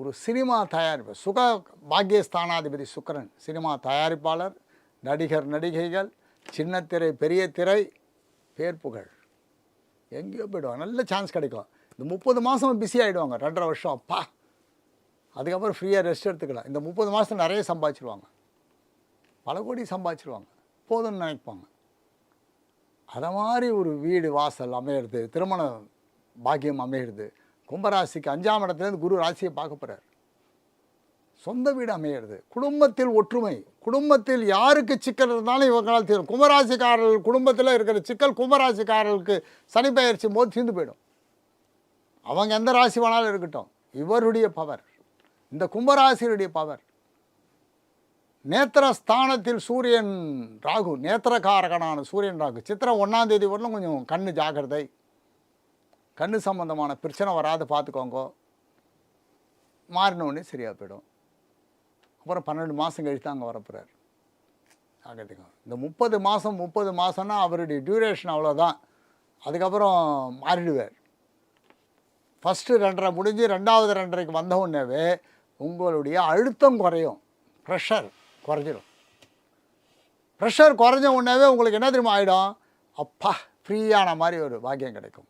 ஒரு சினிமா தயாரிப்பு சுக பாக்கியஸ்தானாதிபதி சுக்கிரன் சினிமா தயாரிப்பாளர், நடிகர், நடிகைகள், சின்ன திரை, பெரிய திரை, பேர் புகழ் எங்கேயோ போய்டுவாங்க. நல்ல சான்ஸ் கிடைக்கும். இந்த 30 மாதம் பிஸி ஆகிடுவாங்க. 2.5 வருஷம் அப்பா. அதுக்கப்புறம் ஃப்ரீயாக ரெஸ்ட் எடுத்துக்கலாம். இந்த 30 மாதம் நிறைய சம்பாதிச்சிருவாங்க. பல கோடி சம்பாதிச்சிருவாங்க. போதும்னு நினைப்பாங்க. அதை மாதிரி ஒரு வீடு வாசல் அமையிறது, திருமண பாக்கியம் அமையிறது. கும்பராசிக்கு 5ஆம் இடத்துலேருந்து குரு ராசியை பார்க்க போகிறார். சொந்த வீடு அமையிறது, குடும்பத்தில் ஒற்றுமை, குடும்பத்தில் யாருக்கு சிக்கல் இருந்தாலும் இவங்களால் தீரும். கும்பராசிக்காரர்கள் குடும்பத்தில் இருக்கிற சிக்கல் கும்பராசிக்காரர்களுக்கு சனி பெயர்ச்சி போது தீர்ந்து போயிடும். அவங்க எந்த ராசி வேணாலும் இருக்கட்டும், இவருடைய பவர், இந்த கும்பராசியுடைய பவர். நேத்திரஸ்தானத்தில் சூரியன் ராகு, நேத்திரகாரகனான சூரியன் ராகு. சித்திரை 1ஆம் தேதி வரலும் கொஞ்சம் கண்ணு ஜாக்கிரதை, கண்ணு சம்பந்தமான பிரச்சனை வராது பார்த்துக்கோங்க. மாறினோடனே சரியாக போயிடும். அப்புறம் 12 மாதம் கழித்து அங்கே வரப்போகிறார். ஆகட்டுங்க. இந்த 30 மாதம்னா அவருடைய டியூரேஷன் அவ்வளோதான். அதுக்கப்புறம் மாறிடுவார். ஃபஸ்ட்டு 2.5 முடிஞ்சு 2வது 2.5க்கு வந்த உடனேவே உங்களுடைய அழுத்தம் குறையும், ப்ரெஷர் குறைஞ்சிடும். ப்ரெஷர் குறைஞ்ச உடனேவே உங்களுக்கு என்ன தெரியுமா ஆகிடும், அப்பா ஃப்ரீயான மாதிரி ஒரு பாக்கியம் கிடைக்கும்.